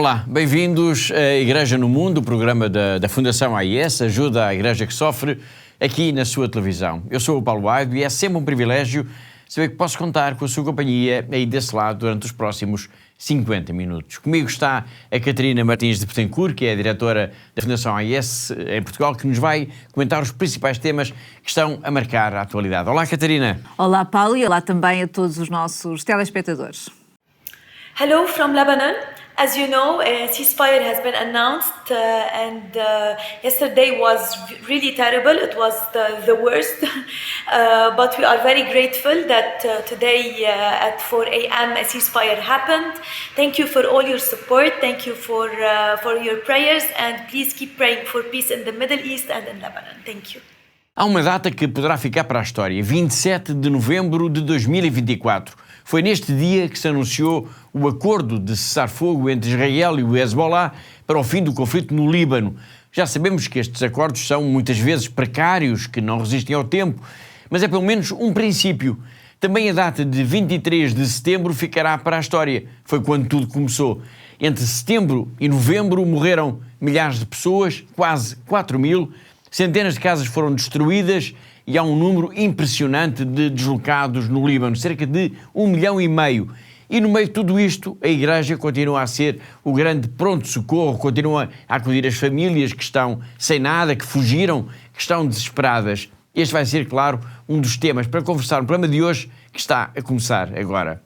Olá, bem-vindos à Igreja no Mundo, o programa da Fundação AIS, ajuda a Igreja que sofre, aqui na sua televisão. Eu sou o Paulo Aido e é sempre um privilégio saber que posso contar com a sua companhia aí desse lado durante os próximos 50 minutos. Comigo está a Catarina Martins de Betancourt, que é a diretora da Fundação AIS em Portugal, que nos vai comentar os principais temas que estão a marcar a atualidade. Olá, Catarina. Olá, Paulo, e olá também a todos os nossos telespectadores. Hello from Lebanon. As you know, a ceasefire has been announced and yesterday was really terrible. It was the worst, but we are very grateful that today at 4 a.m. a ceasefire happened. Thank you for all your support. Thank you for your prayers, and please keep praying for peace in the Middle East and in Lebanon. Thank you. Há uma data que poderá ficar para a história, 27 de novembro de 2024. Foi neste dia que se anunciou o acordo de cessar-fogo entre Israel e o Hezbollah para o fim do conflito no Líbano. Já sabemos que estes acordos são muitas vezes precários, que não resistem ao tempo, mas é pelo menos um princípio. Também a data de 23 de setembro ficará para a história. Foi quando tudo começou. Entre setembro e novembro morreram milhares de pessoas, quase 4.000, centenas de casas foram destruídas e há um número impressionante de deslocados no Líbano, cerca de 1,5 milhão. E no meio de tudo isto, a Igreja continua a ser o grande pronto-socorro, continua a acudir as famílias que estão sem nada, que fugiram, que estão desesperadas. Este vai ser, claro, um dos temas para conversar no programa de hoje, que está a começar agora.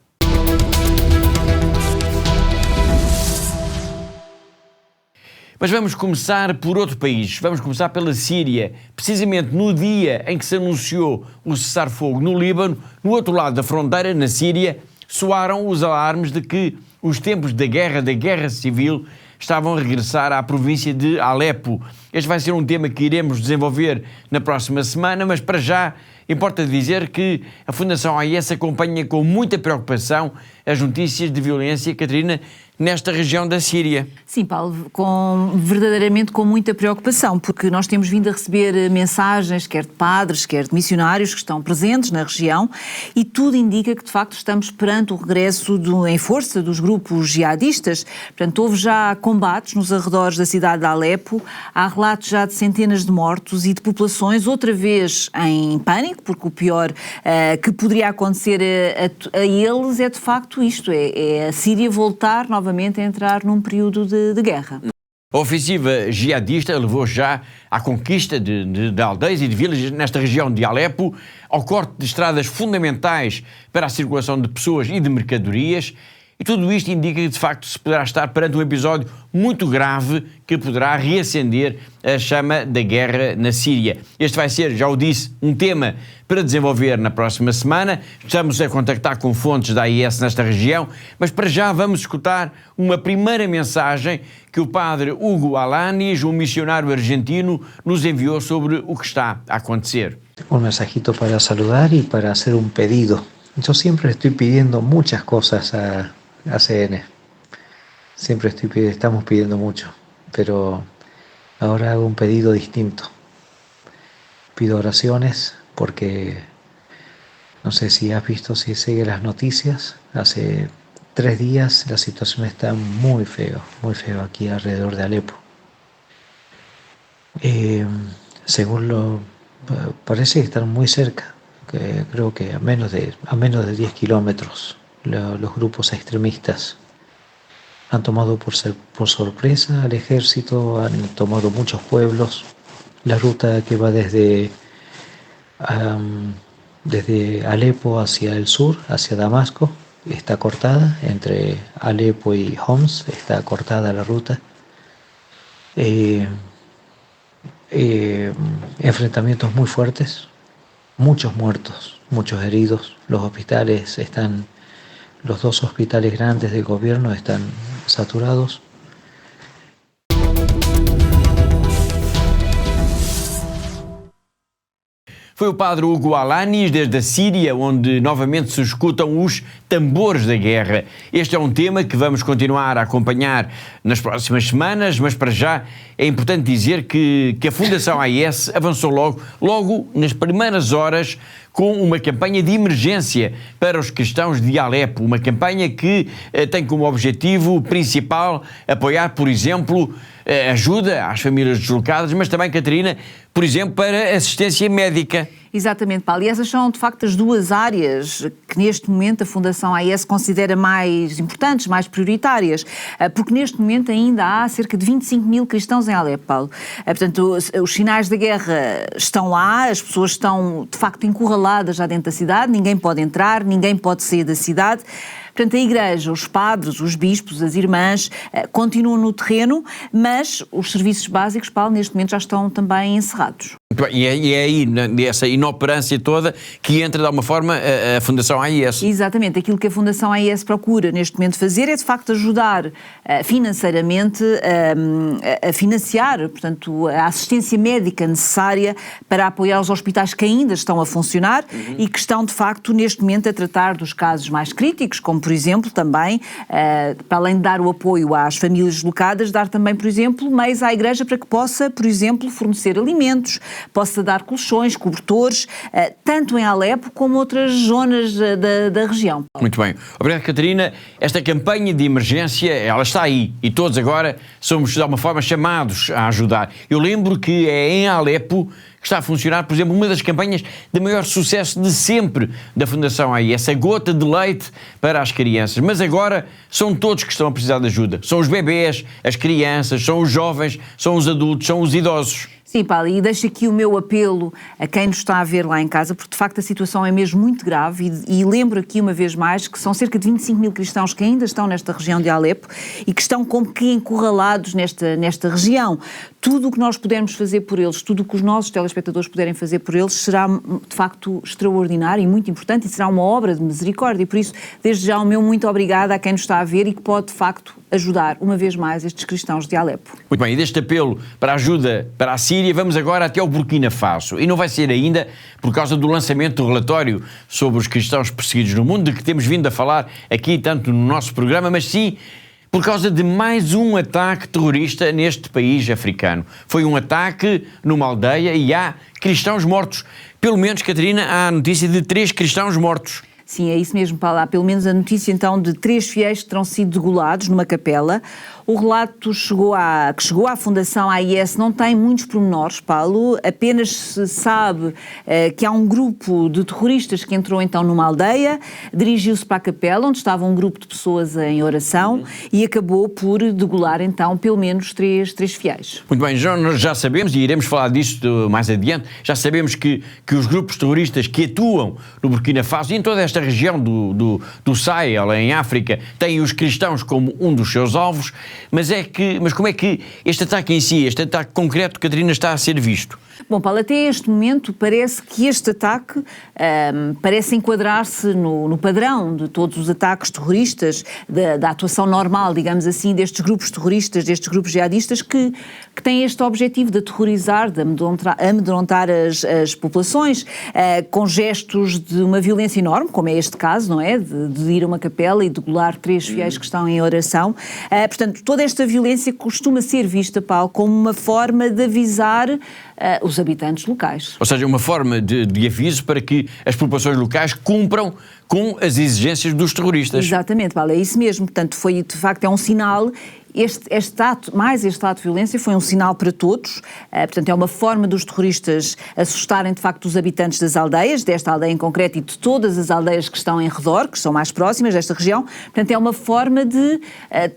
Mas vamos começar por outro país, vamos começar pela Síria. Precisamente no dia em que se anunciou o cessar-fogo no Líbano, no outro lado da fronteira, na Síria, soaram os alarmes de que os tempos da guerra civil, estavam a regressar à província de Alepo. Este vai ser um tema que iremos desenvolver na próxima semana, mas para já importa dizer que a Fundação AIS acompanha com muita preocupação as notícias de violência, Catarina, nesta região da Síria. Sim, Paulo, verdadeiramente com muita preocupação, porque nós temos vindo a receber mensagens, quer de padres, quer de missionários que estão presentes na região, e tudo indica que, de facto, estamos perante o regresso em força dos grupos jihadistas. Portanto, houve já combates nos arredores da cidade de Alepo, há relatos já de centenas de mortos e de populações outra vez em pânico, porque o pior que poderia acontecer a eles é, de facto, isto, é a Síria voltar novamente a entrar num período de guerra. A ofensiva jihadista levou já à conquista de aldeias e de vilas nesta região de Alepo, ao corte de estradas fundamentais para a circulação de pessoas e de mercadorias, e tudo isto indica que, de facto, se poderá estar perante um episódio muito grave que poderá reacender a chama da guerra na Síria. Este vai ser, já o disse, um tema para desenvolver na próxima semana. Estamos a contactar com fontes da AIS nesta região, mas para já vamos escutar uma primeira mensagem que o padre Hugo Alanis, um missionário argentino, nos enviou sobre o que está a acontecer. Un mensajito para saludar y para hacer un pedido. Yo siempre estoy pidiendo muchas cosas a CN. Estamos pidiendo mucho, pero ahora hago un pedido distinto. Pido oraciones porque no sé si has visto, si sigue las noticias. Hace 3 días la situación está muy feo aquí alrededor de Alepo. Parece que están muy cerca, que creo que a menos de 10 kilómetros. Los grupos extremistas han tomado por sorpresa al ejército, han tomado muchos pueblos. La ruta que va desde Alepo hacia el sur, hacia Damasco, está cortada. Entre Alepo y Homs está cortada la ruta. Enfrentamientos muy fuertes, muchos muertos, muchos heridos. Los 2 hospitales grandes del gobierno están saturados. Foi o padre Hugo Alanis, desde a Síria, onde novamente se escutam os tambores da guerra. Este é um tema que vamos continuar a acompanhar nas próximas semanas, mas para já é importante dizer que a Fundação AIS avançou logo nas primeiras horas com uma campanha de emergência para os cristãos de Alepo, uma campanha que tem como objetivo principal apoiar, por exemplo, ajuda às famílias deslocadas, mas também, Catarina, por exemplo, para assistência médica. Exatamente, Paulo. E essas são, de facto, as duas áreas que, neste momento, a Fundação AIS considera mais importantes, mais prioritárias, porque, neste momento, ainda há cerca de 25 mil cristãos em Alepo, Paulo. Portanto, os sinais da guerra estão lá, as pessoas estão, de facto, encurraladas já dentro da cidade, ninguém pode entrar, ninguém pode sair da cidade. Portanto, a Igreja, os padres, os bispos, as irmãs, continuam no terreno, mas os serviços básicos, Paulo, neste momento já estão também encerrados. E é aí, nessa inoperância toda, que entra, de alguma forma, a Fundação AIS. Exatamente. Aquilo que a Fundação AIS procura, neste momento, fazer é, de facto, ajudar financeiramente a financiar, portanto, a assistência médica necessária para apoiar os hospitais que ainda estão a funcionar e que estão, de facto, neste momento, a tratar dos casos mais críticos, como, por exemplo, também, para além de dar o apoio às famílias deslocadas, dar também, por exemplo, meios à Igreja para que possa, por exemplo, fornecer alimentos, possa dar colchões, cobertores, tanto em Alepo como outras zonas da região. Muito bem. Obrigado, Catarina. Esta campanha de emergência, ela está aí e todos agora somos, de alguma forma, chamados a ajudar. Eu lembro que é em Alepo que está a funcionar, por exemplo, uma das campanhas de maior sucesso de sempre da Fundação AIS, a gota de leite para as crianças. Mas agora são todos que estão a precisar de ajuda. São os bebés, as crianças, são os jovens, são os adultos, são os idosos. Sim, Paulo, e deixo aqui o meu apelo a quem nos está a ver lá em casa, porque de facto a situação é mesmo muito grave e lembro aqui uma vez mais que são cerca de 25 mil cristãos que ainda estão nesta região de Alepo e que estão como que encurralados nesta região. Tudo o que nós pudermos fazer por eles, tudo o que os nossos telespectadores puderem fazer por eles será de facto extraordinário e muito importante e será uma obra de misericórdia e por isso desde já o meu muito obrigada a quem nos está a ver e que pode de facto ajudar uma vez mais estes cristãos de Alepo. Muito bem, e deste apelo para a ajuda para a Síria vamos agora até ao Burkina Faso e não vai ser ainda por causa do lançamento do relatório sobre os cristãos perseguidos no mundo, de que temos vindo a falar aqui tanto no nosso programa, mas sim por causa de mais um ataque terrorista neste país africano. Foi um ataque numa aldeia e há cristãos mortos. Pelo menos, Catarina, há a notícia de 3 cristãos mortos. Sim, é isso mesmo, Paulo. Há pelo menos a notícia então de 3 fiéis que terão sido degolados numa capela. O relato que chegou à Fundação AIS não tem muitos pormenores, Paulo, apenas se sabe que há um grupo de terroristas que entrou então numa aldeia, dirigiu-se para a capela, onde estava um grupo de pessoas em oração e acabou por degolar então pelo menos 3 fiéis. Muito bem, nós já sabemos, e iremos falar disso mais adiante, já sabemos que os grupos terroristas que atuam no Burkina Faso e em toda esta região do Sahel, em África, têm os cristãos como um dos seus alvos. Mas como é que este ataque em si, este ataque concreto, Catarina, está a ser visto? Bom, Paulo, até este momento parece que este ataque parece enquadrar-se no padrão de todos os ataques terroristas, da atuação normal, digamos assim, destes grupos terroristas, destes grupos jihadistas que têm este objetivo de aterrorizar, de amedrontar as populações, com gestos de uma violência enorme, como é este caso, não é? De ir a uma capela e degolar 3 fiéis que estão em oração. Portanto, toda esta violência costuma ser vista, Paulo, como uma forma de avisar os habitantes locais. Ou seja, uma forma de aviso para que as populações locais cumpram com as exigências dos terroristas. Exatamente, Paulo, é isso mesmo. Portanto, de facto, é um sinal. Este ato de violência foi um sinal para todos, portanto é uma forma dos terroristas assustarem de facto os habitantes das aldeias, desta aldeia em concreto e de todas as aldeias que estão em redor, que são mais próximas desta região, portanto é uma forma de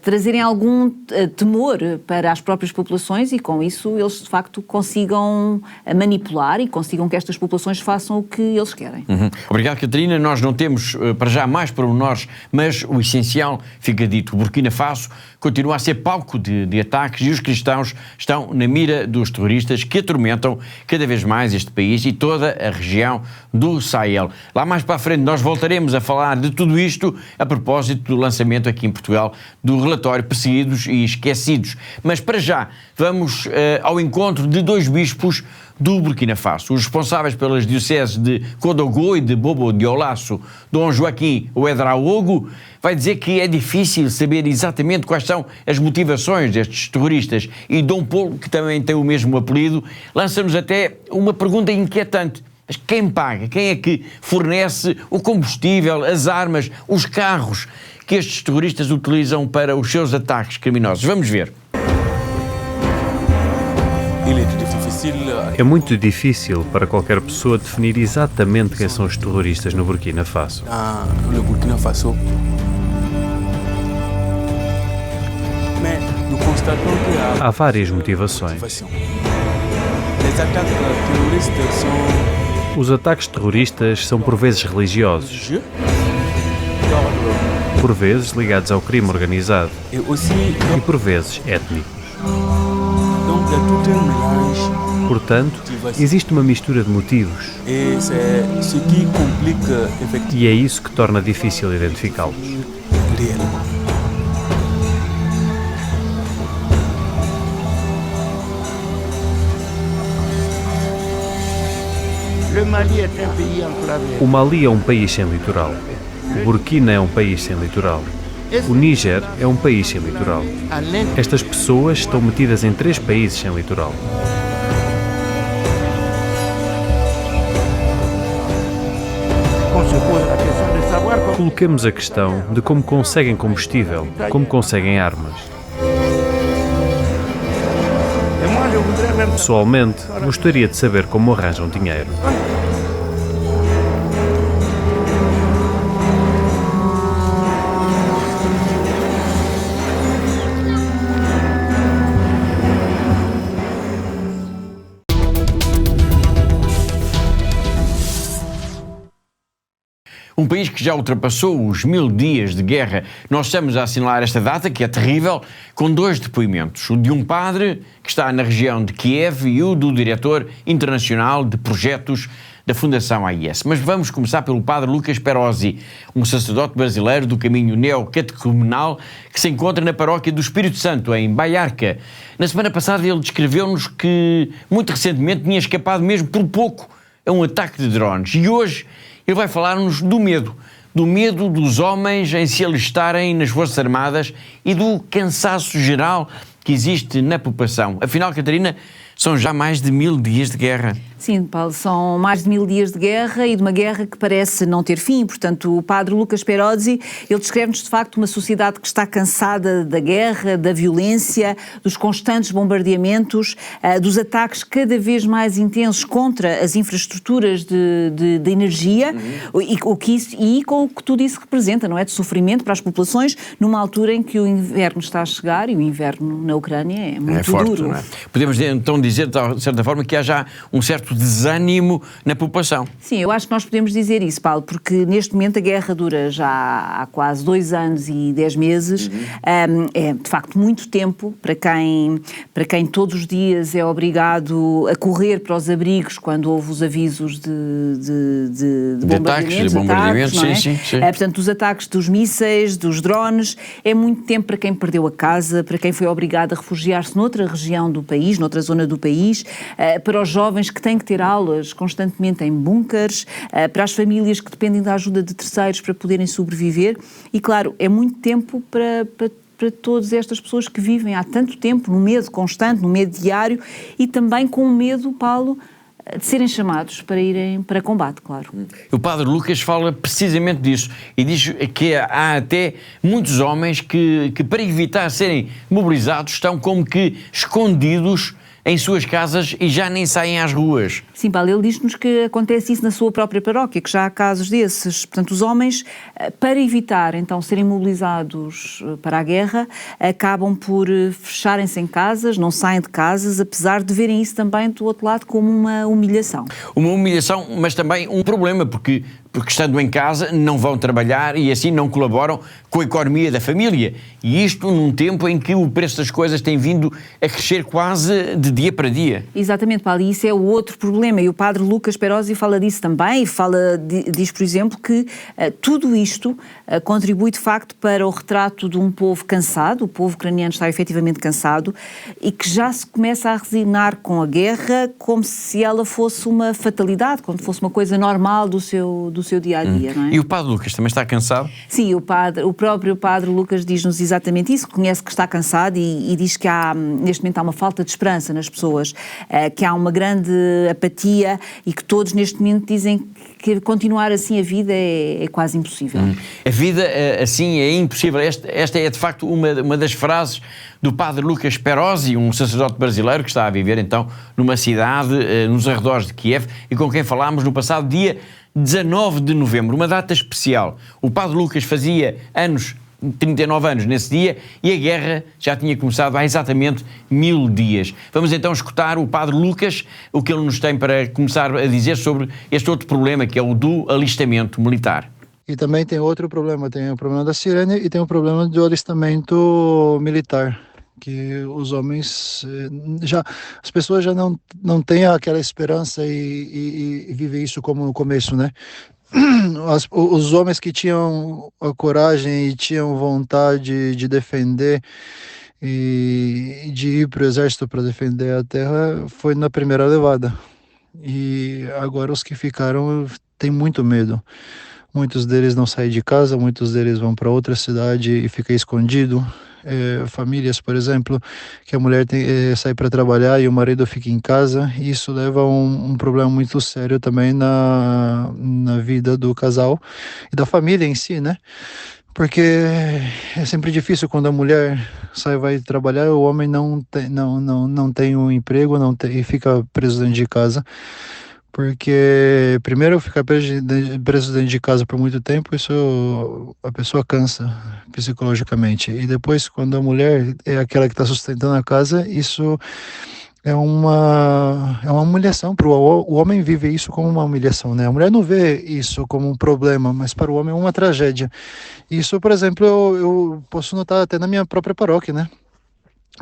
trazerem algum temor para as próprias populações e com isso eles de facto consigam manipular e consigam que estas populações façam o que eles querem. Obrigado, Catarina. Nós não temos para já mais pormenores, mas o essencial fica dito. O Burkina Faso continua a ser palco de ataques e os cristãos estão na mira dos terroristas que atormentam cada vez mais este país e toda a região do Sahel. Lá mais para a frente nós voltaremos a falar de tudo isto a propósito do lançamento aqui em Portugal do relatório Perseguidos e Esquecidos. Mas para já vamos ao encontro de 2 bispos do Burkina Faso. Os responsáveis pelas dioceses de Kodogo e de Bobo Dioulasso, Dom Joaquim Ouedraogo, vai dizer que é difícil saber exatamente quais são as motivações destes terroristas e Dom Paulo, que também tem o mesmo apelido, lança-nos até uma pergunta inquietante. Mas quem paga? Quem é que fornece o combustível, as armas, os carros que estes terroristas utilizam para os seus ataques criminosos? Vamos ver. É muito difícil para qualquer pessoa definir exatamente quem são os terroristas no Burkina Faso. Há várias motivações. Os ataques terroristas são por vezes religiosos, por vezes ligados ao crime organizado e por vezes étnicos. Portanto, existe uma mistura de motivos e é isso que torna difícil identificá-los. O Mali é um país sem litoral. O Burkina é um país sem litoral. O Níger é um país sem litoral. Estas pessoas estão metidas em 3 países sem litoral. Coloquemos a questão de como conseguem combustível, como conseguem armas. Pessoalmente, gostaria de saber como arranjam dinheiro. Um país que já ultrapassou os 1000 dias de guerra. Nós estamos a assinalar esta data, que é terrível, com 2 depoimentos. O de um padre, que está na região de Kiev, e o do diretor internacional de projetos da Fundação AIS. Mas vamos começar pelo padre Lucas Perozzi, um sacerdote brasileiro do caminho neocatecumenal que se encontra na paróquia do Espírito Santo, em Baiarca. Na semana passada ele descreveu-nos que, muito recentemente, tinha escapado mesmo por pouco a um ataque de drones. E hoje ele vai falar-nos do medo dos homens em se alistarem nas Forças Armadas e do cansaço geral que existe na população. Afinal, Catarina, são já mais de 1000 dias de guerra. Sim, Paulo, são mais de 1000 dias de guerra e de uma guerra que parece não ter fim. Portanto, o padre Lucas Perozzi, ele descreve-nos de facto uma sociedade que está cansada da guerra, da violência, dos constantes bombardeamentos, dos ataques cada vez mais intensos contra as infraestruturas de energia e com o que tudo isso representa, não é? De sofrimento para as populações numa altura em que o inverno está a chegar e o inverno na Ucrânia é muito forte, duro. Não é? Podemos então dizer, de certa forma, que há já um certo desânimo na população. Sim, eu acho que nós podemos dizer isso, Paulo, porque neste momento a guerra dura já há quase 2 anos e 10 meses. É de facto muito tempo para quem todos os dias é obrigado a correr para os abrigos quando houve os avisos de bombardeamentos, não é? Sim. Portanto, os ataques dos mísseis, dos drones, é muito tempo para quem perdeu a casa, para quem foi obrigado a refugiar-se noutra região do país, noutra zona do país, para os jovens que têm que ter aulas constantemente em bunkers, para as famílias que dependem da ajuda de terceiros para poderem sobreviver e, claro, é muito tempo para todas estas pessoas que vivem há tanto tempo no medo constante, no medo diário e também com o medo, Paulo, de serem chamados para irem para combate, claro. O padre Lucas fala precisamente disso e diz que há até muitos homens que para evitar serem mobilizados estão como que escondidos em suas casas e já nem saem às ruas. Sim, Paulo, ele diz-nos que acontece isso na sua própria paróquia, que já há casos desses. Portanto, os homens, para evitar então serem mobilizados para a guerra, acabam por fecharem-se em casas, não saem de casas, apesar de verem isso também do outro lado como uma humilhação. Uma humilhação, mas também um problema, porque estando em casa não vão trabalhar e assim não colaboram com a economia da família. E isto num tempo em que o preço das coisas tem vindo a crescer quase de dia para dia. Exatamente, Paulo, e isso é o outro problema. E o padre Lucas Perozzi fala disso também, diz, por exemplo, que tudo isto contribui de facto para o retrato de um povo cansado, o povo ucraniano está efetivamente cansado e que já se começa a resignar com a guerra como se ela fosse uma fatalidade, como se fosse uma coisa normal do seu do seu dia-a-dia, não é? E o Padre Lucas também está cansado? Sim, o próprio Padre Lucas diz-nos exatamente isso, reconhece que está cansado e diz que neste momento há uma falta de esperança nas pessoas, que há uma grande apatia e que todos neste momento dizem que continuar assim a vida é quase impossível. A vida assim é impossível. Esta é de facto uma das frases do Padre Lucas Perosi, um sacerdote brasileiro que está a viver então numa cidade nos arredores de Kiev e com quem falámos no passado dia 19 de novembro, uma data especial. O Padre Lucas fazia 39 anos nesse dia e a guerra já tinha começado há exatamente 1000 dias. Vamos então escutar o Padre Lucas, o que ele nos tem para começar a dizer sobre este outro problema, que é o do alistamento militar. E também tem outro problema, tem o problema da sirene e tem o problema do alistamento militar, que os homens as pessoas já não têm aquela esperança e vivem isso como no começo, né? Os homens que tinham a coragem e tinham vontade de defender e de ir para o exército para defender a terra foi na primeira levada. E agora os que ficaram têm muito medo. Muitos deles não saem de casa, muitos deles vão para outra cidade e ficam escondidos. Famílias, por exemplo, que a mulher sai para trabalhar e o marido fica em casa, e isso leva a um problema muito sério também na vida do casal e da família em si, né? Porque é sempre difícil quando a mulher vai trabalhar e o homem não tem um emprego, e fica preso dentro de casa. Porque primeiro ficar preso dentro de casa por muito tempo, isso a pessoa cansa psicologicamente. E depois, quando a mulher é aquela que está sustentando a casa, isso é uma humilhação. O homem vive isso como uma humilhação, né? A mulher não vê isso como um problema, mas para o homem é uma tragédia. Isso, por exemplo, eu posso notar até na minha própria paróquia, né?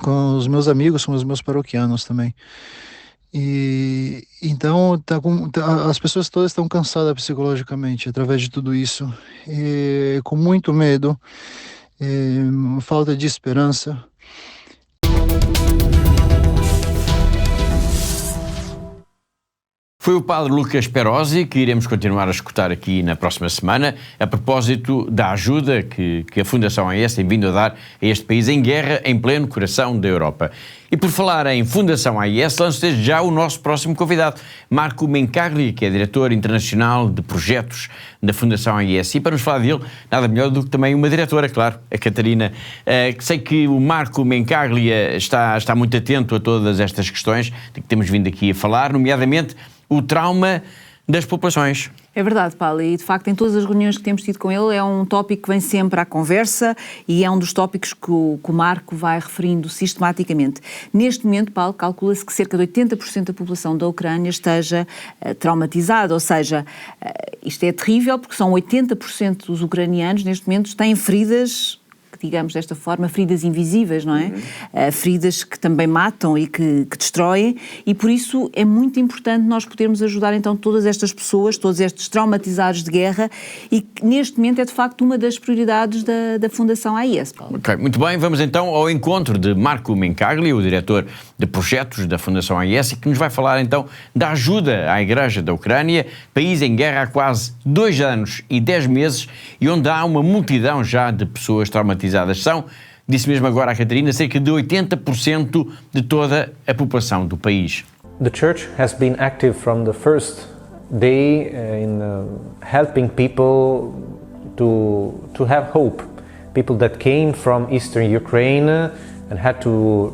Com os meus amigos, com os meus paroquianos também. E então as pessoas todas estão cansadas psicologicamente através de tudo isso, e com muito medo, falta de esperança. Foi o Padre Lucas Perosi, que iremos continuar a escutar aqui na próxima semana, a propósito da ajuda que a Fundação AES tem vindo a dar a este país em guerra, em pleno coração da Europa. E por falar em Fundação AES, lanço desde já o nosso próximo convidado, Marco Mencaglia, que é diretor internacional de projetos da Fundação AES. E para nos falar dele, nada melhor do que também uma diretora, claro, a Catarina. Sei que o Marco Mencaglia está muito atento a todas estas questões de que temos vindo aqui a falar, nomeadamente o trauma das populações. É verdade, Paulo, e de facto em todas as reuniões que temos tido com ele é um tópico que vem sempre à conversa e é um dos tópicos que o Marco vai referindo sistematicamente. Neste momento, Paulo, calcula-se que cerca de 80% da população da Ucrânia esteja traumatizada, ou seja, isto é terrível porque são 80% dos ucranianos neste momento têm feridas, digamos desta forma, feridas invisíveis, não é? Feridas que também matam e que destroem, e por isso é muito importante nós podermos ajudar então todas estas pessoas, todos estes traumatizados de guerra, e que neste momento é de facto uma das prioridades da Fundação AES, Paulo. Ok, muito bem, vamos então ao encontro de Marco Mencaglia, o diretor de projetos da Fundação AES, que nos vai falar então da ajuda à Igreja da Ucrânia, país em guerra há quase 2 anos e 10 meses, e onde há uma multidão já de pessoas traumatizadas. São, disse mesmo agora a Catarina, cerca de 80% de toda a população do país. The church has been active from the first day in helping people to have hope. People that came from eastern Ukraine and had to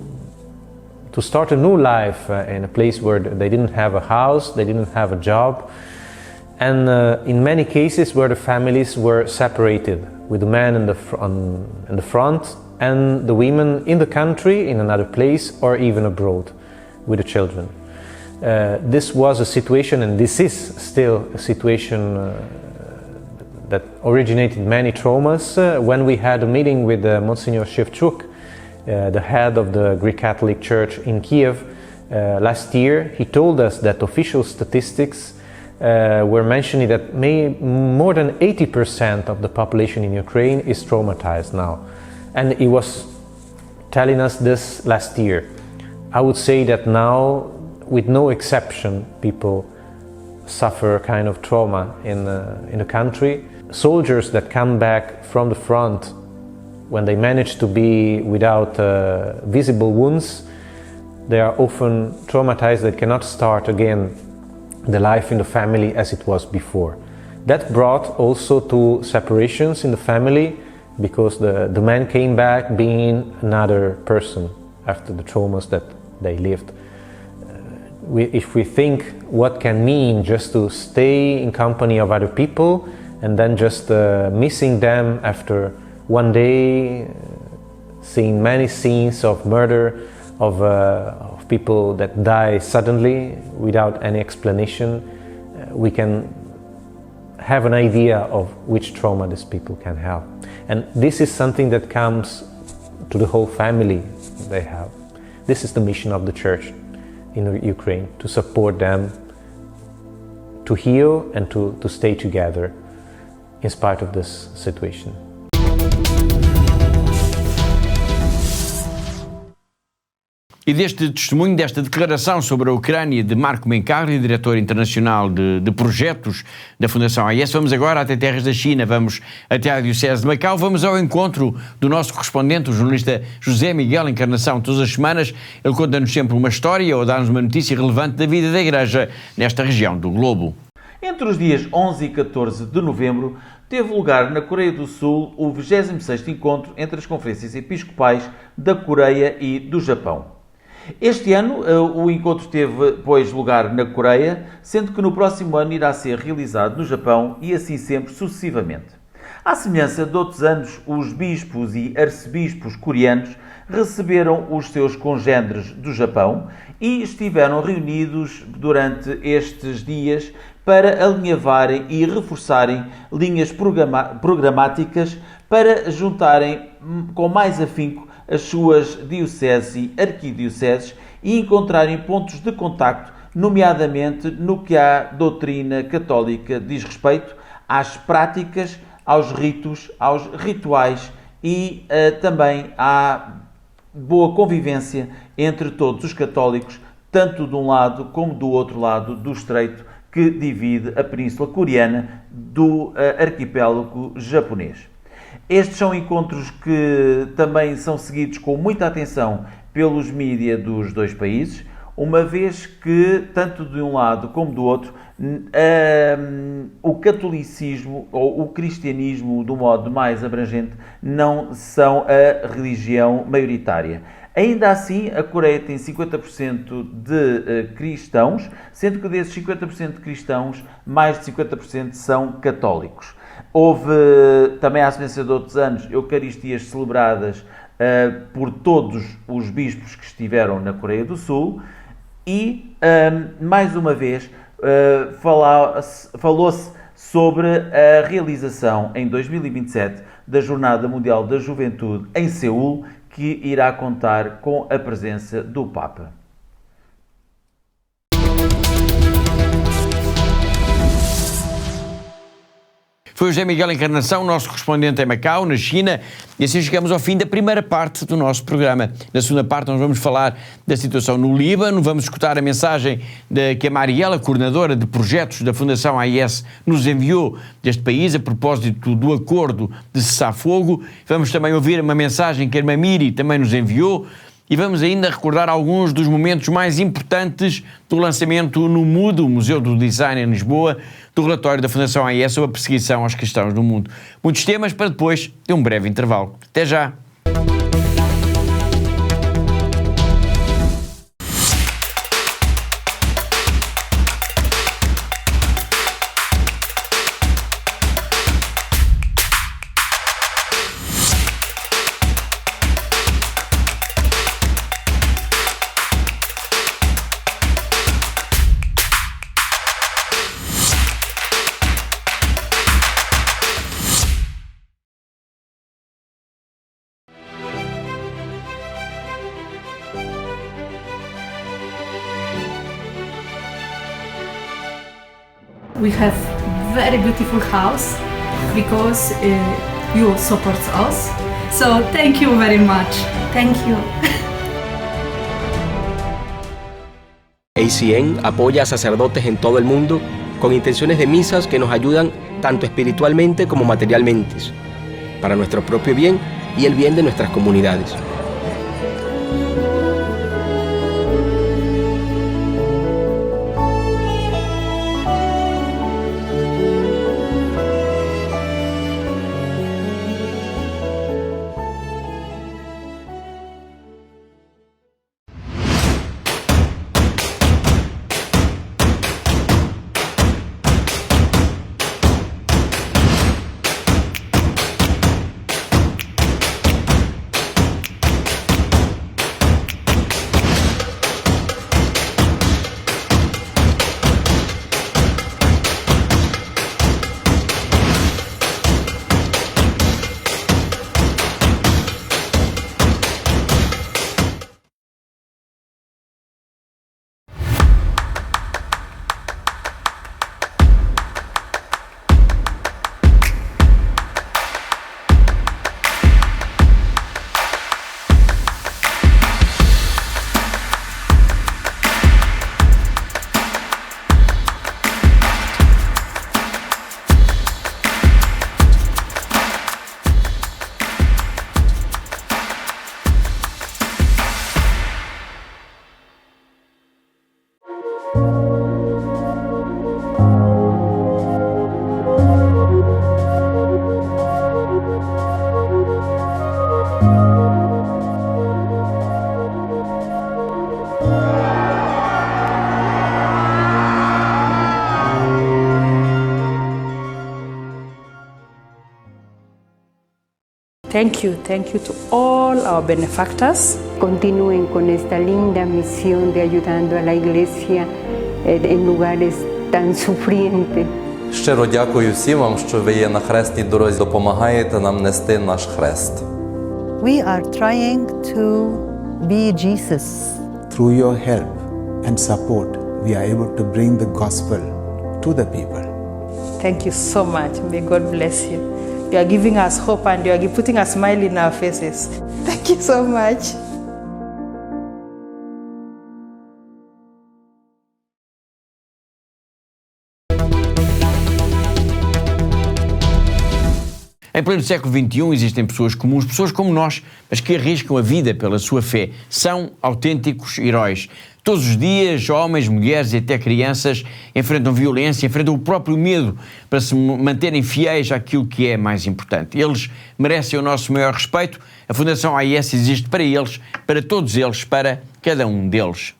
start a new life in a place where they didn't have a house, they didn't have a job, and in many cases where the families were separated, with the men in the front and the women in the country, in another place, or even abroad with the children. This was a situation, and this is still a situation that originated many traumas. When we had a meeting with Monsignor Shevchuk, the head of the Greek Catholic Church in Kiev, last year, he told us that official statistics were mentioning that more than 80% of the population in Ukraine is traumatized now. And he was telling us this last year. I would say that now, with no exception, people suffer kind of trauma in the country. Soldiers that come back from the front, when they manage to be without visible wounds, they are often traumatized. They cannot start again the life in the family as it was before. That brought also to separations in the family, because the man came back being another person after the traumas that they lived. If we think what can mean just to stay in company of other people and then just missing them after one day, seeing many scenes of murder, of people that die suddenly without any explanation, we can have an idea of which trauma these people can have. And this is something that comes to the whole family they have. This is the mission of the Church in Ukraine, to support them, to heal and to stay together in spite of this situation. E deste testemunho, desta declaração sobre a Ucrânia de Marco Mencari, diretor internacional de projetos da Fundação AIS, vamos agora até terras da China, vamos até a Diocese de Macau, vamos ao encontro do nosso correspondente, o jornalista José Miguel Encarnação. Todas as semanas ele conta-nos sempre uma história ou dá-nos uma notícia relevante da vida da Igreja nesta região do globo. Entre os dias 11 e 14 de novembro, teve lugar na Coreia do Sul o 26º encontro entre as conferências episcopais da Coreia e do Japão. Este ano o encontro teve, pois, lugar na Coreia, sendo que no próximo ano irá ser realizado no Japão e assim sempre sucessivamente. À semelhança de outros anos, os bispos e arcebispos coreanos receberam os seus congêneres do Japão e estiveram reunidos durante estes dias para alinhavarem e reforçarem linhas programáticas para juntarem com mais afinco as suas dioceses e arquidioceses e encontrarem pontos de contacto, nomeadamente no que a doutrina católica diz respeito às práticas, aos ritos, aos rituais e também à boa convivência entre todos os católicos, tanto de um lado como do outro lado do estreito que divide a Península Coreana do arquipélago japonês. Estes são encontros que também são seguidos com muita atenção pelos mídia dos dois países, uma vez que, tanto de um lado como do outro, o catolicismo ou o cristianismo, do modo mais abrangente, não são a religião maioritária. Ainda assim, a Coreia tem 50% de cristãos, sendo que desses 50% de cristãos, mais de 50% são católicos. Houve também, à semelhança de outros anos, eucaristias celebradas por todos os bispos que estiveram na Coreia do Sul e, mais uma vez, falou-se sobre a realização em 2027 da Jornada Mundial da Juventude em Seul, que irá contar com a presença do Papa. Foi o José Miguel Encarnação, nosso correspondente em Macau, na China, e assim chegamos ao fim da primeira parte do nosso programa. Na segunda parte nós vamos falar da situação no Líbano, vamos escutar a mensagem que a Mariela, coordenadora de projetos da Fundação AIS, nos enviou deste país a propósito do acordo de cessar-fogo. Vamos também ouvir uma mensagem que a irmã Miri também nos enviou. E vamos ainda recordar alguns dos momentos mais importantes do lançamento no MUD, o Museu do Design em Lisboa, do relatório da Fundação AIS sobre a perseguição aos cristãos no mundo. Muitos temas para depois de um breve intervalo. Até já! We have very beautiful house because you support us. So thank you very much. Thank you. ACN apoya a sacerdotes en todo el mundo con intenciones de misas que nos ayudan tanto espiritualmente como materialmente, para nuestro propio bien y el bien de nuestras comunidades. Thank you to all our benefactors. Continúen con esta linda misión de ayudando a la Iglesia en lugares tan sufrientes. Щиро дякую всім вам, що ви є на хресній дорозі, допомагаєте нам нести наш хрест. We are trying to be Jesus. Through your help and support, we are able to bring the gospel to the people. Thank you so much. May God bless you. You are giving us hope and you are putting a smile in our faces. Thank you so much. Em pleno século XXI existem pessoas comuns, pessoas como nós, mas que arriscam a vida pela sua fé. São autênticos heróis. Todos os dias, homens, mulheres e até crianças enfrentam violência, enfrentam o próprio medo para se manterem fiéis àquilo que é mais importante. Eles merecem o nosso maior respeito. A Fundação AIS existe para eles, para todos eles, para cada um deles.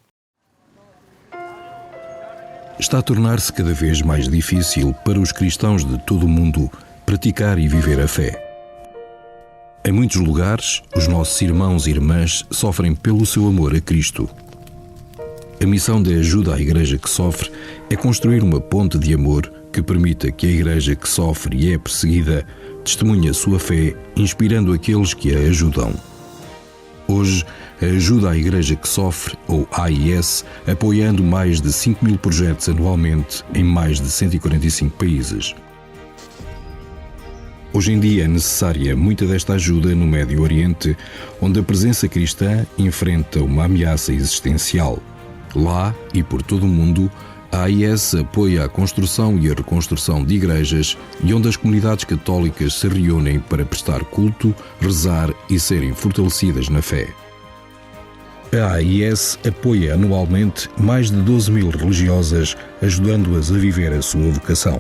Está a tornar-se cada vez mais difícil para os cristãos de todo o mundo praticar e viver a fé. Em muitos lugares, os nossos irmãos e irmãs sofrem pelo seu amor a Cristo. A missão de ajuda à Igreja que sofre é construir uma ponte de amor que permita que a Igreja que sofre e é perseguida testemunhe a sua fé, inspirando aqueles que a ajudam. Hoje, a ajuda à Igreja que sofre, ou AIS, apoiando mais de 5.000 projetos anualmente em mais de 145 países. Hoje em dia é necessária muita desta ajuda no Médio Oriente, onde a presença cristã enfrenta uma ameaça existencial. Lá e por todo o mundo, a AIS apoia a construção e a reconstrução de igrejas e onde as comunidades católicas se reúnem para prestar culto, rezar e serem fortalecidas na fé. A AIS apoia anualmente mais de 12.000 religiosas, ajudando-as a viver a sua vocação.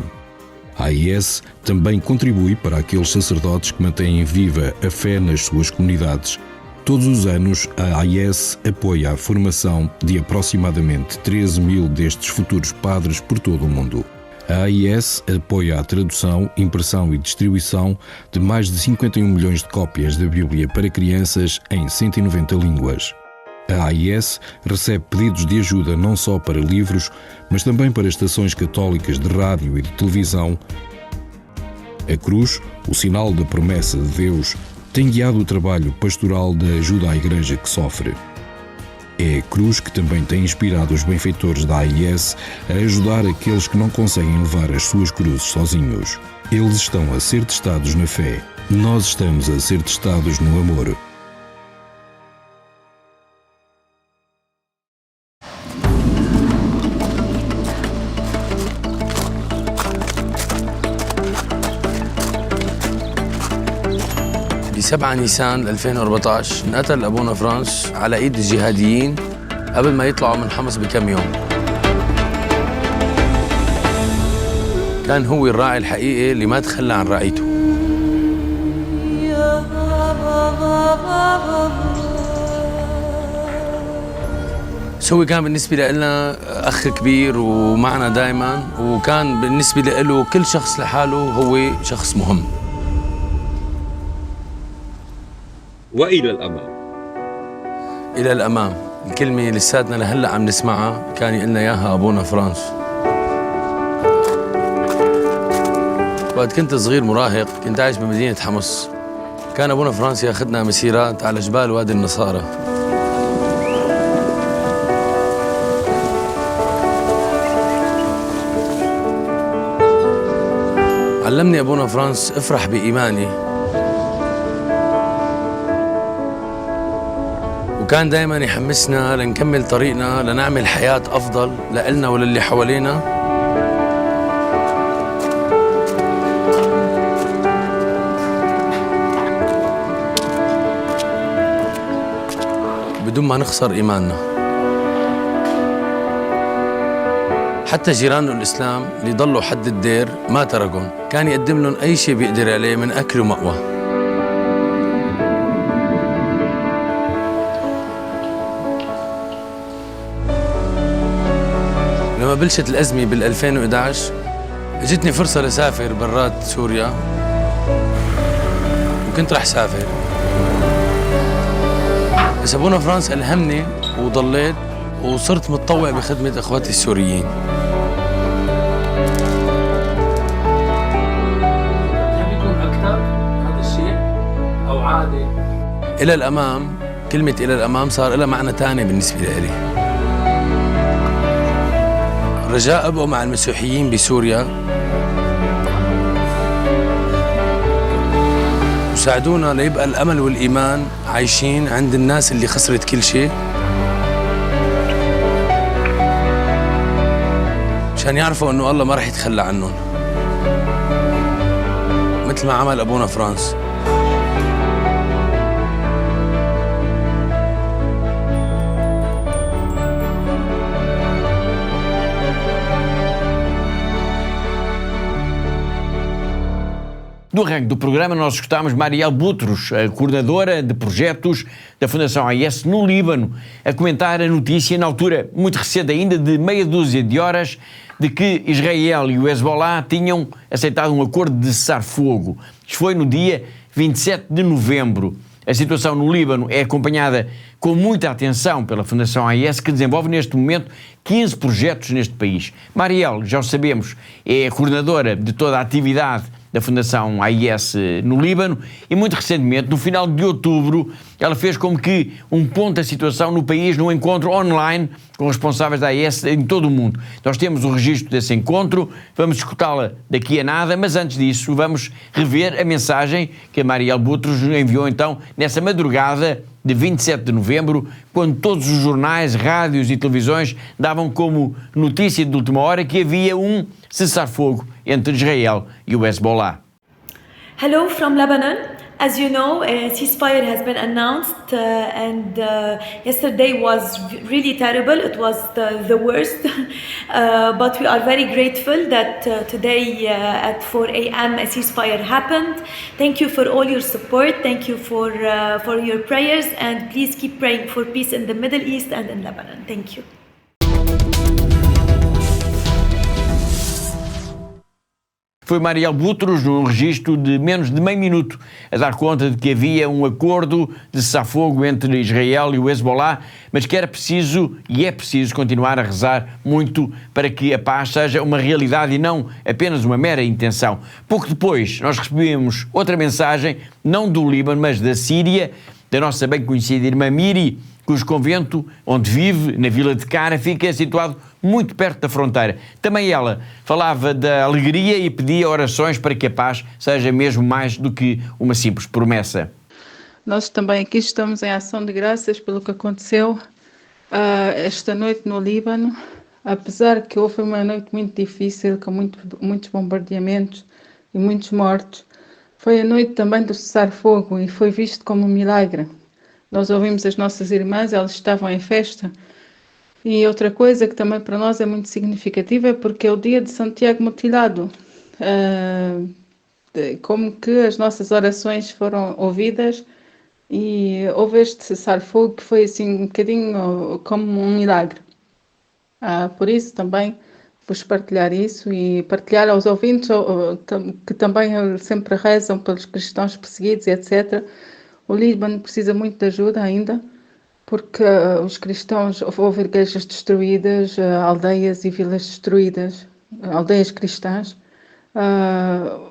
A AIS também contribui para aqueles sacerdotes que mantêm viva a fé nas suas comunidades. Todos os anos, a AIS apoia a formação de aproximadamente 13.000 destes futuros padres por todo o mundo. A AIS apoia a tradução, impressão e distribuição de mais de 51 milhões de cópias da Bíblia para crianças em 190 línguas. A AIS recebe pedidos de ajuda não só para livros, mas também para estações católicas de rádio e de televisão. A cruz, o sinal da promessa de Deus, tem guiado o trabalho pastoral da ajuda à Igreja que sofre. É a cruz que também tem inspirado os benfeitores da AIS a ajudar aqueles que não conseguem levar as suas cruzes sozinhos. Eles estão a ser testados na fé. Nós estamos a ser testados no amor. 7 نيسان 2014 انقتل أبونا فرانس على إيد الجهاديين قبل ما يطلعوا من حمص بكم يوم. كان هو الراعي الحقيقي اللي ما تخلى عن رعيته. هو كان بالنسبة لنا أخ كبير ومعنا دائما، وكان بالنسبة له كل شخص لحاله هو شخص مهم. وإلى الأمام. إلى الأمام، الكلمة لساتنا لهلأ عم نسمعها كان يقلنا إياها أبونا فرانس. وقت كنت صغير مراهق كنت عايش بمدينة حمص، كان أبونا فرانس ياخذنا مسيرات على جبال وادي النصارى. علمني أبونا فرانس افرح بإيماني، وكان دايما يحمسنا لنكمل طريقنا لنعمل حياة أفضل لإلنا وللي حوالينا. بدون ما نخسر إيماننا. حتى جيرانه الإسلام اللي ضلوا حد الدير ما تركهم، كان يقدم لهم أي شيء بيقدر عليه من أكل ومأوى. لما بلشت الأزمة بال2011 اجتني فرصة لسافر برات سوريا، وكنت رح سافر، بس أبونا فرانس ألهمني وضليت وصرت متطوع بخدمة إخواتي السوريين. إلى الأمام، كلمة إلى الأمام صار لها معنى تاني بالنسبة لي. رجاء أبقوا مع المسيحيين بسوريا وساعدونا ليبقى الأمل والإيمان عايشين عند الناس اللي خسرت كل شيء، مشان يعرفوا إنه الله ما رح يتخلى عنهم مثل ما عمل أبونا فرانس. No arranque do programa, nós escutámos Marielle Boutros, a coordenadora de projetos da Fundação AIS no Líbano, a comentar a notícia, na altura muito recente ainda, de meia dúzia de horas, de que Israel e o Hezbollah tinham aceitado um acordo de cessar-fogo. Isto foi no dia 27 de novembro. A situação no Líbano é acompanhada com muita atenção pela Fundação AIS, que desenvolve neste momento 15 projetos neste país. Marielle, já o sabemos, é a coordenadora de toda a atividade da Fundação AIS no Líbano, e muito recentemente, no final de outubro, ela fez como que um ponto da situação no país num encontro online com responsáveis da AIS em todo o mundo. Nós temos o registro desse encontro, vamos escutá-la daqui a nada, mas antes disso vamos rever a mensagem que a Marielle Boutros nos enviou então nessa madrugada de 27 de novembro, quando todos os jornais, rádios e televisões davam como notícia de última hora que havia um cessar-fogo entre Israel e o Hezbollah. Hello from Lebanon. As you know, a ceasefire has been announced and yesterday was really terrible. It was the worst, but we are very grateful that today at 4 a.m. a ceasefire happened. Thank you for all your support. Thank you for your prayers, and please keep praying for peace in the Middle East and in Lebanon. Thank you. Foi Marielle Boutros, num registro de menos de meio minuto, a dar conta de que havia um acordo de cessar-fogo entre Israel e o Hezbollah, mas que era preciso, e é preciso, continuar a rezar muito para que a paz seja uma realidade e não apenas uma mera intenção. Pouco depois, nós recebemos outra mensagem, não do Líbano, mas da Síria, da nossa bem conhecida irmã Miri, cujo convento, onde vive, na vila de Cara, fica situado muito perto da fronteira. Também ela falava da alegria e pedia orações para que a paz seja mesmo mais do que uma simples promessa. Nós também aqui estamos em ação de graças pelo que aconteceu esta noite no Líbano, apesar que houve uma noite muito difícil, com muitos bombardeamentos e muitos mortos. Foi a noite também do cessar-fogo e foi visto como um milagre. Nós ouvimos as nossas irmãs, elas estavam em festa. E outra coisa que também para nós é muito significativa é porque é o dia de Santiago mutilado. Como que as nossas orações foram ouvidas e houve este cessar-fogo que foi assim um bocadinho como um milagre. Por isso também vos partilhar isso e partilhar aos ouvintes que também sempre rezam pelos cristãos perseguidos, etc. O Líbano precisa muito de ajuda ainda, porque os cristãos, houve igrejas destruídas, aldeias e vilas destruídas, aldeias cristãs.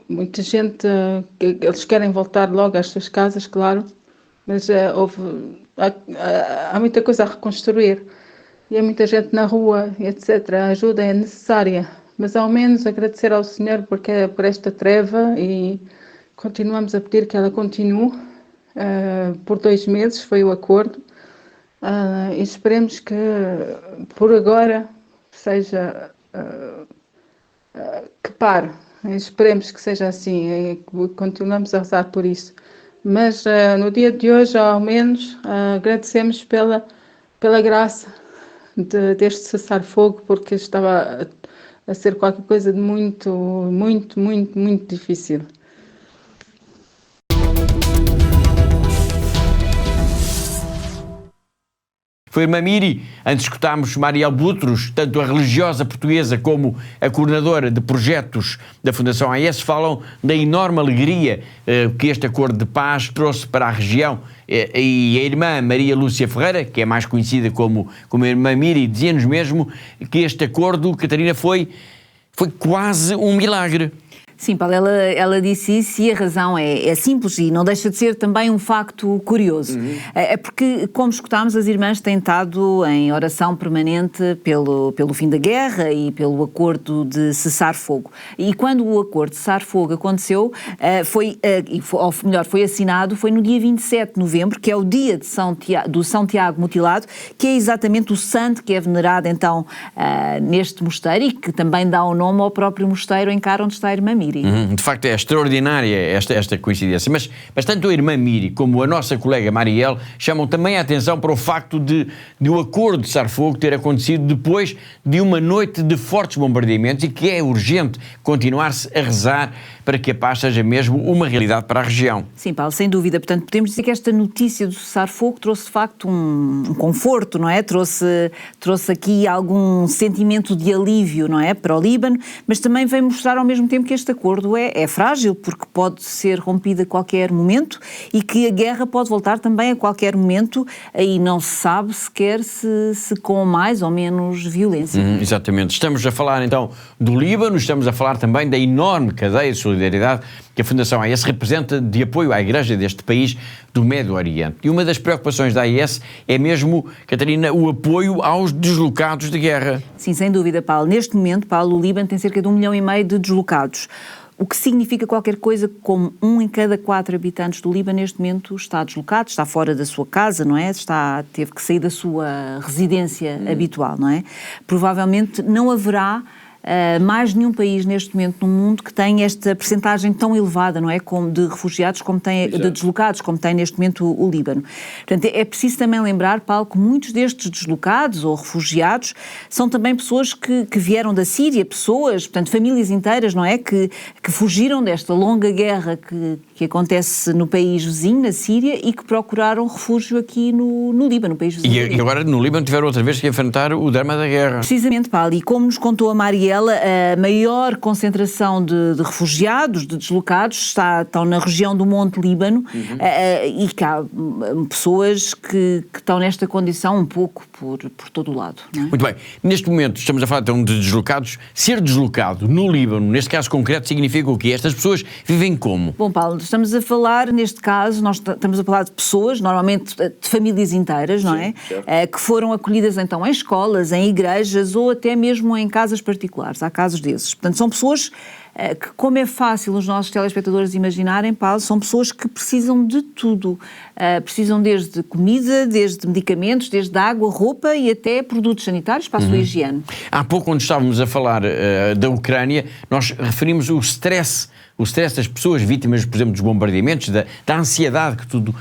Muita gente, eles querem voltar logo às suas casas, claro, mas há muita coisa a reconstruir e há muita gente na rua, etc. A ajuda é necessária, mas ao menos agradecer ao Senhor por esta treva e continuamos a pedir que ela continue por 2 meses, foi o acordo. E esperemos que por agora seja que pare, esperemos que seja assim e continuamos a rezar por isso, mas no dia de hoje ao menos agradecemos pela graça deste cessar-fogo, porque estava a ser qualquer coisa de muito, muito, muito, muito difícil. Foi a irmã Miri. Antes escutámos Mariel Butros, tanto a religiosa portuguesa como a coordenadora de projetos da Fundação AES, falam da enorme alegria que este acordo de paz trouxe para a região. E a irmã Maria Lúcia Ferreira, que é mais conhecida como a irmã Miri, dizia-nos mesmo que este acordo, Catarina, foi quase um milagre. Sim, Paulo, ela disse isso e a razão é simples e não deixa de ser também um facto curioso. É porque, como escutámos, as irmãs têm estado em oração permanente pelo fim da guerra e pelo acordo de cessar-fogo. E quando o acordo de cessar-fogo aconteceu, foi assinado, foi no dia 27 de novembro, que é o dia do São Tiago mutilado, que é exatamente o santo que é venerado então neste mosteiro e que também dá o nome ao próprio mosteiro em Caro, onde está a irmã Miri. De facto é extraordinária esta coincidência, mas tanto a irmã Miri como a nossa colega Mariel chamam também a atenção para o facto de o acordo de cessar-fogo ter acontecido depois de uma noite de fortes bombardeamentos e que é urgente continuar-se a rezar para que a paz seja mesmo uma realidade para a região. Sim, Paulo, sem dúvida. Portanto, podemos dizer que esta notícia do cessar-fogo trouxe de facto um conforto, não é? Trouxe aqui algum sentimento de alívio, não é? Para o Líbano, mas também vem mostrar ao mesmo tempo que este acordo é frágil, porque pode ser rompido a qualquer momento e que a guerra pode voltar também a qualquer momento e não se sabe sequer se com mais ou menos violência. Exatamente. Estamos a falar então do Líbano, estamos a falar também da enorme cadeia de solidariedade que a Fundação AES representa de apoio à Igreja deste país do Médio Oriente. E uma das preocupações da AES é mesmo, Catarina, o apoio aos deslocados de guerra. Sim, sem dúvida, Paulo. Neste momento, Paulo, o Líbano tem cerca de 1,5 milhão de deslocados, o que significa qualquer coisa como 1 em cada 4 habitantes do Líbano neste momento está deslocado, está fora da sua casa, não é? Teve que sair da sua residência habitual, não é? Provavelmente não haverá mais nenhum país neste momento no mundo que tenha esta percentagem tão elevada, não é? Como de refugiados, de deslocados, como tem neste momento o Líbano. Portanto, é preciso também lembrar, Paulo, que muitos destes deslocados ou refugiados são também pessoas que vieram da Síria, portanto, famílias inteiras, não é? Que fugiram desta longa guerra que acontece no país vizinho, na Síria, e que procuraram refúgio aqui no Líbano, no país vizinho. E agora no Líbano tiveram outra vez que enfrentar o drama da guerra. Precisamente, Paulo, e como nos contou a Mariela, a maior concentração de refugiados, de deslocados, estão na região do Monte Líbano, e que há pessoas que estão nesta condição um pouco por todo o lado. Não é? Muito bem. Neste momento estamos a falar então de deslocados. Ser deslocado no Líbano, neste caso concreto, significa o quê? Estas pessoas vivem como? Bom, Paulo, estamos a falar, neste caso, nós estamos a falar de pessoas, normalmente de famílias inteiras, não é? Que foram acolhidas então em escolas, em igrejas ou até mesmo em casas particulares. Há casos desses. Portanto, são pessoas que, como é fácil os nossos telespectadores imaginarem, Paulo, são pessoas que precisam de tudo. Precisam desde comida, desde medicamentos, desde água, roupa e até produtos sanitários para a sua higiene. Há pouco, quando estávamos a falar da Ucrânia, nós referimos o stress das pessoas vítimas, por exemplo, dos bombardeamentos, da ansiedade que tudo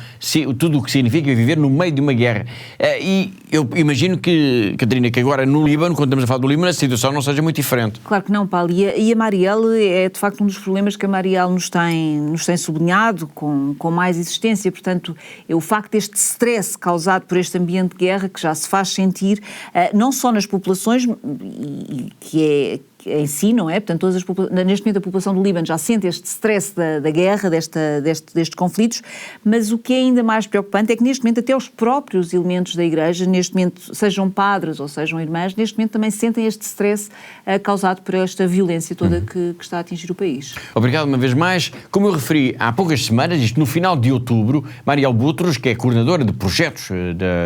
o que significa viver no meio de uma guerra. E eu imagino que, Catarina, que agora no Líbano, quando estamos a falar do Líbano, a situação não seja muito diferente. Claro que não, Paulo. E a Marielle é, de facto, um dos problemas que a Marielle nos tem sublinhado com mais insistência. Portanto, é o facto deste stress causado por este ambiente de guerra que já se faz sentir, não só nas populações, que é em si, não é? Portanto, neste momento a população do Líbano já sente este stress da guerra, destes conflitos, mas o que é ainda mais preocupante é que neste momento até os próprios elementos da Igreja, neste momento, sejam padres ou sejam irmãs, neste momento também sentem este stress causado por esta violência toda que está a atingir o país. Obrigado uma vez mais. Como eu referi há poucas semanas, isto no final de outubro, Marielle Boutros, que é coordenadora de projetos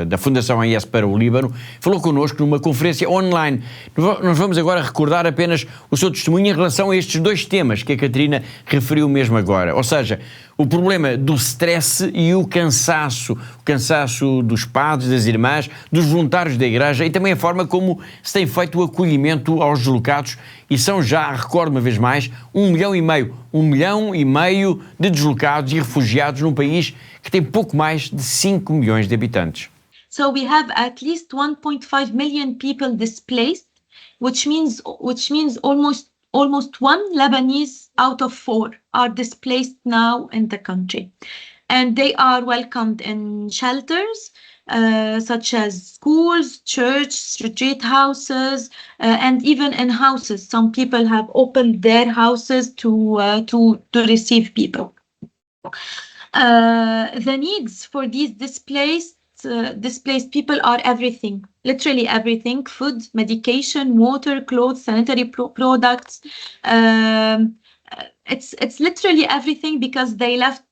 da Fundação AIS para o Líbano, falou connosco numa conferência online. Nós vamos agora recordar apenas o seu testemunho em relação a estes dois temas que a Catarina referiu mesmo agora. Ou seja, o problema do stress e o cansaço dos padres, das irmãs, dos voluntários da Igreja e também a forma como se tem feito o acolhimento aos deslocados, e são já, recordo uma vez mais, 1,5 milhão de deslocados e refugiados num país que tem pouco mais de 5 milhões de habitantes. So we have at least 1.5 million people displaced, which means almost 1 Lebanese out of 4 are displaced now in the country, and they are welcomed in shelters such as schools, churches, retreat houses, and even in houses. Some people have opened their houses to receive people. The needs for these displaced people are everything, literally everything: food, medication, water, clothes, sanitary products. It's literally everything, because they left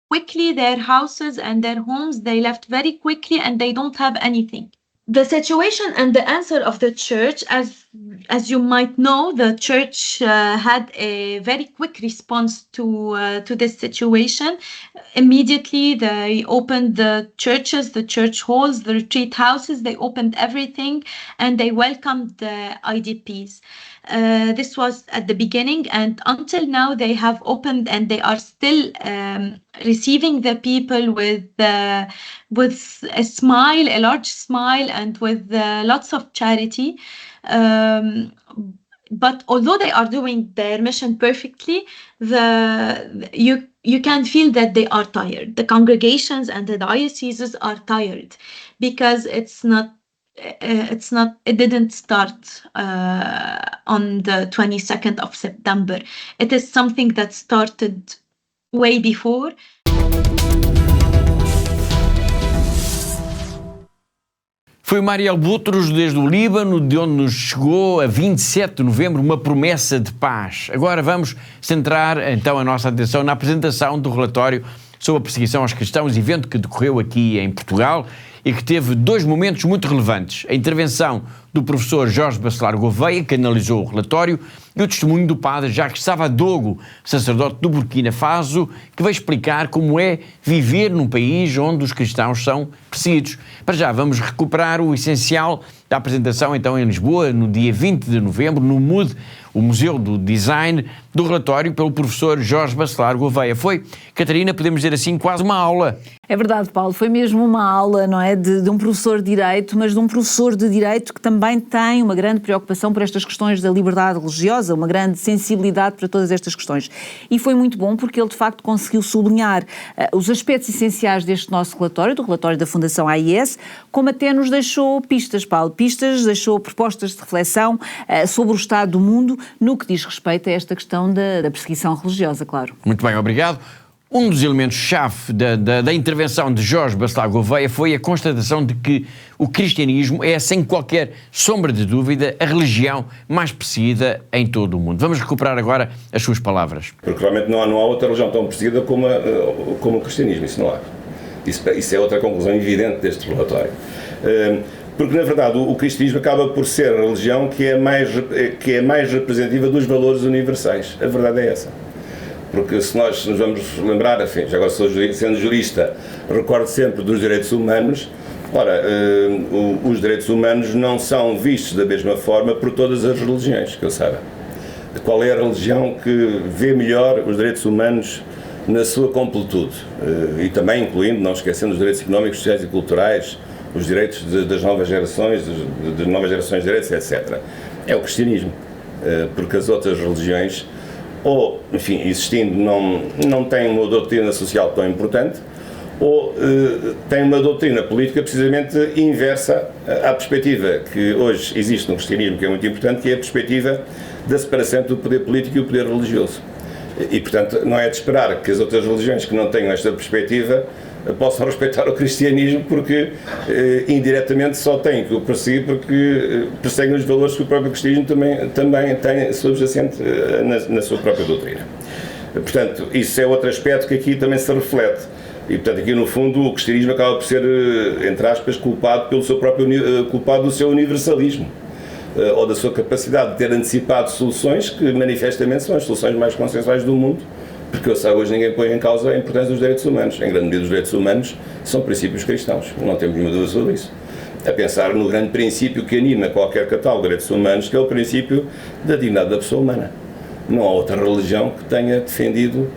quickly their houses and their homes. They left very quickly and they don't have anything. The situation and the answer of the church, as you might know, the church had a very quick response to this situation. Immediately, they opened the churches, the church halls, the retreat houses. They opened everything, and they welcomed the IDPs. This was at the beginning, and until now they have opened, and they are still receiving the people with a smile, a large smile, and with lots of charity. But although they are doing their mission perfectly, you can feel that they are tired. The congregations and the dioceses are tired, because it didn't start on the 22nd of September. It is something that started way before. Foi o Marielle Boutros, desde o Líbano, de onde nos chegou a 27 de novembro uma promessa de paz. Agora vamos centrar então a nossa atenção na apresentação do relatório sobre a perseguição aos cristãos, evento que decorreu aqui em Portugal e que teve dois momentos muito relevantes: a intervenção do professor Jorge Bacelar Gouveia, que analisou o relatório, e o testemunho do padre Jacques Savadogo, sacerdote do Burkina Faso, que vai explicar como é viver num país onde os cristãos são perseguidos. Para já, vamos recuperar o essencial da apresentação, então, em Lisboa, no dia 20 de novembro, no MUD, o Museu do Design, do relatório pelo professor Jorge Bacelar Gouveia. Foi, Catarina, podemos dizer assim, quase uma aula. É verdade, Paulo, foi mesmo uma aula, não é, de um professor de Direito, mas de um professor de Direito que também tem uma grande preocupação por estas questões da liberdade religiosa, uma grande sensibilidade para todas estas questões. E foi muito bom porque ele, de facto, conseguiu sublinhar os aspectos essenciais deste nosso relatório, do relatório da Fundação AIS, como até nos deixou pistas, Paulo, deixou propostas de reflexão sobre o estado do mundo no que diz respeito a esta questão da perseguição religiosa, claro. Muito bem, obrigado. Um dos elementos-chave da intervenção de Jorge Bacelar Gouveia foi a constatação de que o cristianismo é, sem qualquer sombra de dúvida, a religião mais perseguida em todo o mundo. Vamos recuperar agora as suas palavras. Porque realmente não há outra religião tão perseguida como o cristianismo, isso não há. Isso é outra conclusão evidente deste relatório. Porque, na verdade, o cristianismo acaba por ser a religião que é mais representativa dos valores universais. A verdade é essa. Porque se nós nos vamos lembrar, enfim, já agora sendo jurista, recordo sempre dos direitos humanos. Ora, os direitos humanos não são vistos da mesma forma por todas as religiões, que eu saiba. Qual é a religião que vê melhor os direitos humanos na sua completude? E também incluindo, não esquecendo, os direitos económicos, sociais e culturais, os direitos das novas gerações, de novas gerações de direitos, etc. É o cristianismo. Porque as outras religiões, ou, enfim, existindo, não têm uma doutrina social tão importante, ou têm uma doutrina política precisamente inversa à perspectiva que hoje existe no cristianismo, que é muito importante, que é a perspectiva da separação entre o poder político e o poder religioso. E, portanto, não é de esperar que as outras religiões que não tenham esta perspectiva possam respeitar o cristianismo, porque indiretamente só têm que o perseguir porque perseguem os valores que o próprio cristianismo também tem subjacente na sua própria doutrina. Portanto, isso é outro aspecto que aqui também se reflete. E, portanto, aqui no fundo o cristianismo acaba por ser, entre aspas, culpado do seu universalismo, ou da sua capacidade de ter antecipado soluções que manifestamente são as soluções mais consensuais do mundo, porque eu sei, hoje ninguém põe em causa a importância dos direitos humanos. Em grande medida os direitos humanos são princípios cristãos, não temos nenhuma dúvida sobre isso. A pensar no grande princípio que anima qualquer catálogo de direitos humanos, que é o princípio da dignidade da pessoa humana. Não há outra religião que tenha defendido,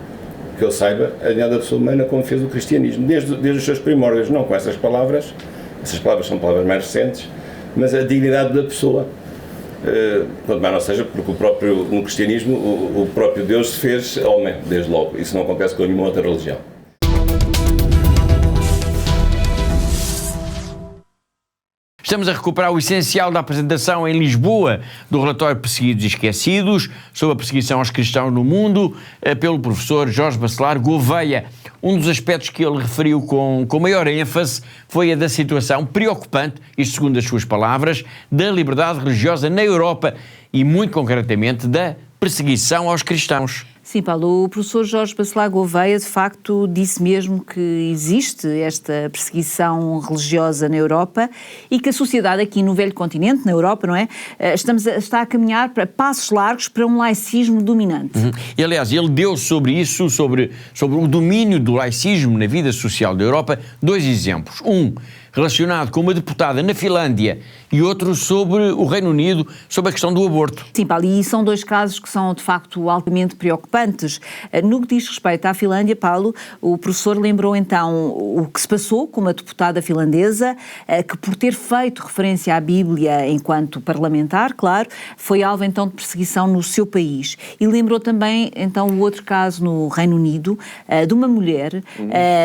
que eu saiba, a dignidade da pessoa humana como fez o cristianismo, desde os seus primórdios, não com essas palavras são palavras mais recentes, mas a dignidade da pessoa. Quanto mais não seja, porque no cristianismo o próprio Deus se fez homem, desde logo. Isso não acontece com nenhuma outra religião. Estamos a recuperar o essencial da apresentação em Lisboa do relatório Perseguidos e Esquecidos sobre a perseguição aos cristãos no mundo pelo professor Jorge Bacelar Gouveia. Um dos aspectos que ele referiu com maior ênfase foi a da situação preocupante, isto segundo as suas palavras, da liberdade religiosa na Europa e, muito concretamente, da perseguição aos cristãos. Sim, Paulo, o professor Jorge Bacelar Gouveia, de facto, disse mesmo que existe esta perseguição religiosa na Europa e que a sociedade aqui no velho continente, na Europa, não é? Está a caminhar para passos largos para um laicismo dominante. E, aliás, ele deu sobre isso, sobre o domínio do laicismo na vida social da Europa, dois exemplos. Um relacionado com uma deputada na Finlândia e outro sobre o Reino Unido, sobre a questão do aborto. Sim, Paulo, e são dois casos que são, de facto, altamente preocupantes. No que diz respeito à Finlândia, Paulo, o professor lembrou então o que se passou com uma deputada finlandesa, que por ter feito referência à Bíblia enquanto parlamentar, claro, foi alvo então de perseguição no seu país. E lembrou também então o outro caso no Reino Unido, de uma mulher,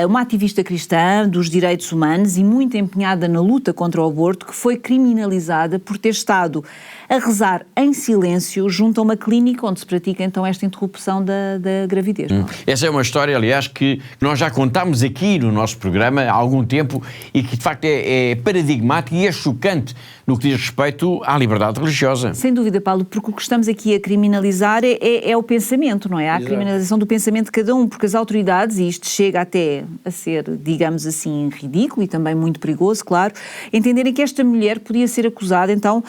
uma ativista cristã dos direitos humanos e muito empenhada na luta contra o aborto, que foi criminalizada por ter estado a rezar em silêncio junto a uma clínica onde se pratica então esta interrupção da gravidez. Essa é uma história, aliás, que nós já contámos aqui no nosso programa há algum tempo e que de facto é paradigmática e é chocante no que diz respeito à liberdade religiosa. Sem dúvida, Paulo, porque o que estamos aqui a criminalizar é o pensamento, não é? A criminalização do pensamento de cada um, porque as autoridades, e isto chega até a ser, digamos assim, ridículo e também muito perigoso, claro, entenderem que esta mulher podia ser acusada então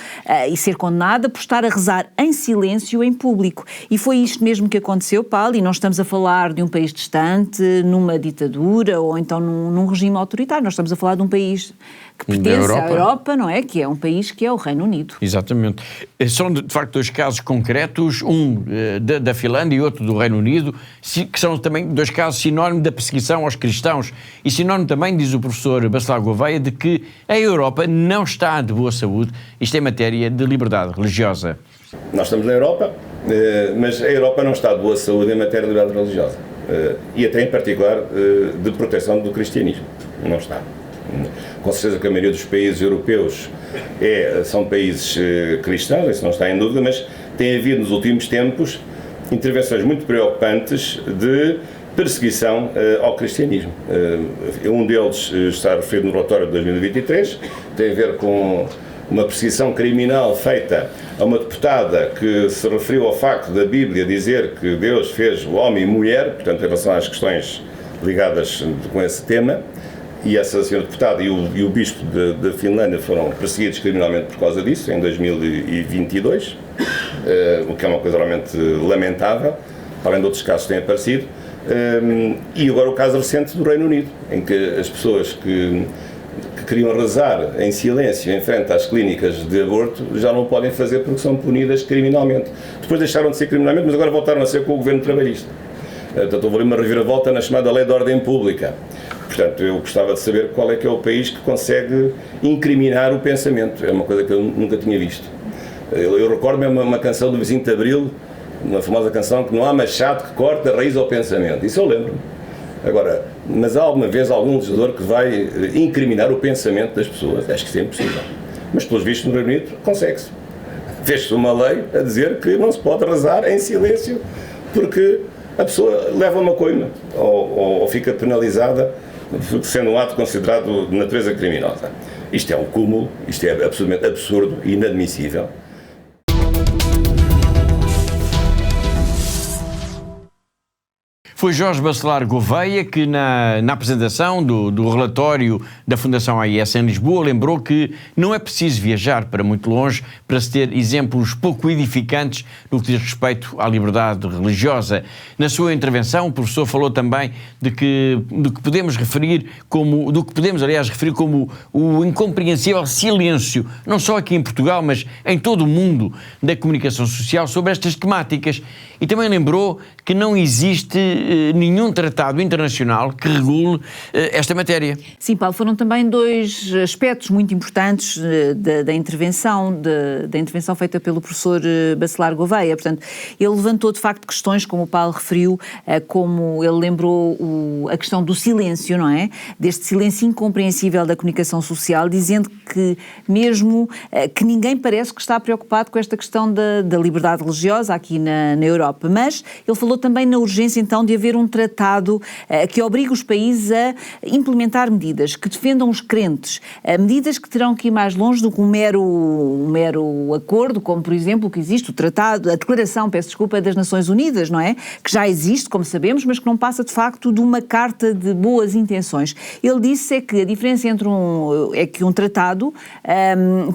e ser condenada por estar a rezar em silêncio em público. E foi isto mesmo que aconteceu, Paulo, e não estamos a falar de um país distante, numa ditadura ou então num regime autoritário, nós estamos a falar de um país que pertence à Europa, não é? Que é um país que é o Reino Unido. Exatamente. São, de facto, dois casos concretos, um da Finlândia e outro do Reino Unido, que são também dois casos sinónimos da perseguição aos cristãos e sinónimo também, diz o professor Bacelar Gouveia, de que a Europa não está de boa saúde, isto em matéria de liberdade religiosa. Nós estamos na Europa, mas a Europa não está de boa saúde em matéria de liberdade religiosa e até em particular de proteção do cristianismo. Não está. Com certeza que a maioria dos países europeus são países cristãos, isso não está em dúvida, mas tem havido nos últimos tempos intervenções muito preocupantes de perseguição ao cristianismo. Um deles está referido no relatório de 2023, tem a ver com uma perseguição criminal feita a uma deputada que se referiu ao facto da Bíblia dizer que Deus fez o homem e mulher, portanto em relação às questões ligadas com esse tema. e essa senhora deputada e o bispo da Finlândia foram perseguidos criminalmente por causa disso, em 2022, o que é uma coisa realmente lamentável, além de outros casos que têm aparecido. E agora o caso recente do Reino Unido, em que as pessoas que queriam rezar em silêncio em frente às clínicas de aborto já não podem fazer porque são punidas criminalmente. Depois deixaram de ser criminalmente, mas agora voltaram a ser com o governo trabalhista. Portanto, houve uma reviravolta na chamada Lei de Ordem Pública. Portanto, eu gostava de saber qual é que é o país que consegue incriminar o pensamento. É uma coisa que eu nunca tinha visto. Eu recordo-me uma canção do Vicente Abril, uma famosa canção, que não há machado que corte a raiz ao pensamento. Isso eu lembro. Agora, mas há alguma vez algum legislador que vai incriminar o pensamento das pessoas? Acho que isso é impossível. Mas, pelos vistos, no Reino Unido, consegue-se. Fez-se uma lei a dizer que não se pode rezar em silêncio porque a pessoa leva uma coima ou fica penalizada sendo um ato considerado de natureza criminosa. Isto é um cúmulo, isto é absolutamente absurdo e inadmissível. Foi Jorge Bacelar Gouveia que, na apresentação do relatório da Fundação AIS em Lisboa, lembrou que não é preciso viajar para muito longe para se ter exemplos pouco edificantes no que diz respeito à liberdade religiosa. Na sua intervenção, o professor falou também do que podemos referir como o incompreensível silêncio, não só aqui em Portugal, mas em todo o mundo, da comunicação social sobre estas temáticas. E também lembrou que não existe nenhum tratado internacional que regule esta matéria. Sim, Paulo, foram também dois aspectos muito importantes da intervenção feita pelo professor Bacelar Gouveia. Portanto, ele levantou de facto questões, como o Paulo referiu, como ele lembrou a questão do silêncio, não é? Deste silêncio incompreensível da comunicação social, dizendo que mesmo que ninguém parece que está preocupado com esta questão da liberdade religiosa aqui na Europa. Mas ele falou também na urgência então de haver um tratado que obrigue os países a implementar medidas que defendam os crentes, medidas que terão que ir mais longe do que um mero acordo, como por exemplo o que existe, o tratado, a declaração, das Nações Unidas, não é? Que já existe, como sabemos, mas que não passa de facto de uma carta de boas intenções. Ele disse que a diferença entre que um tratado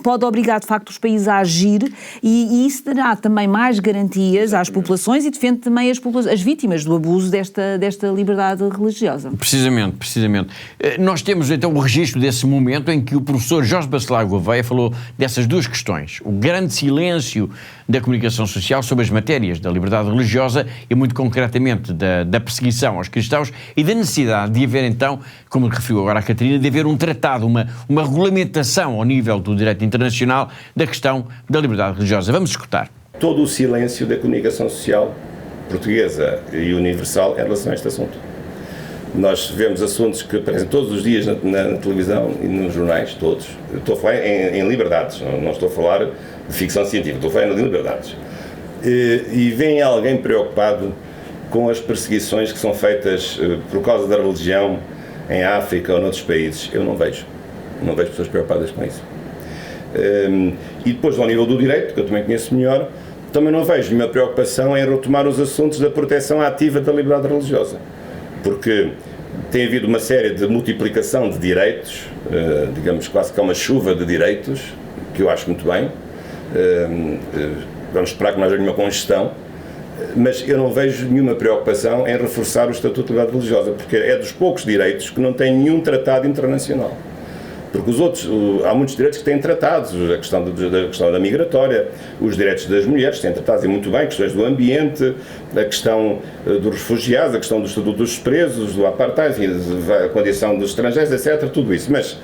pode obrigar de facto os países a agir e isso dará também mais garantias às populações e defende também as vítimas do abuso desta liberdade religiosa. Precisamente. Nós temos então o registro desse momento em que o professor Jorge Bacelar Gouveia falou dessas duas questões, o grande silêncio da comunicação social sobre as matérias da liberdade religiosa e muito concretamente da perseguição aos cristãos e da necessidade de haver então, como referiu agora a Catarina, de haver um tratado, uma regulamentação ao nível do direito internacional da questão da liberdade religiosa. Vamos escutar. Todo o silêncio da comunicação social portuguesa e universal em relação a este assunto. Nós vemos assuntos que aparecem todos os dias na televisão e nos jornais, todos. Eu estou a falar em liberdades, não estou a falar de ficção científica, estou a falar em liberdades. E vem alguém preocupado com as perseguições que são feitas por causa da religião em África ou noutros países. Eu não vejo pessoas preocupadas com isso. E depois, ao nível do direito, que eu também conheço melhor, também não vejo nenhuma preocupação em retomar os assuntos da proteção ativa da liberdade religiosa, porque tem havido uma série de multiplicação de direitos, digamos quase que é uma chuva de direitos, que eu acho muito bem, vamos esperar que não haja nenhuma congestão, mas eu não vejo nenhuma preocupação em reforçar o Estatuto de Liberdade Religiosa, porque é dos poucos direitos que não tem nenhum tratado internacional. Porque os outros, há muitos direitos que têm tratados, a questão da migratória, os direitos das mulheres têm tratados e muito bem, questões do ambiente, a questão dos refugiados, a questão do estatuto dos presos, do apartheid, a condição dos estrangeiros, etc., tudo isso. Mas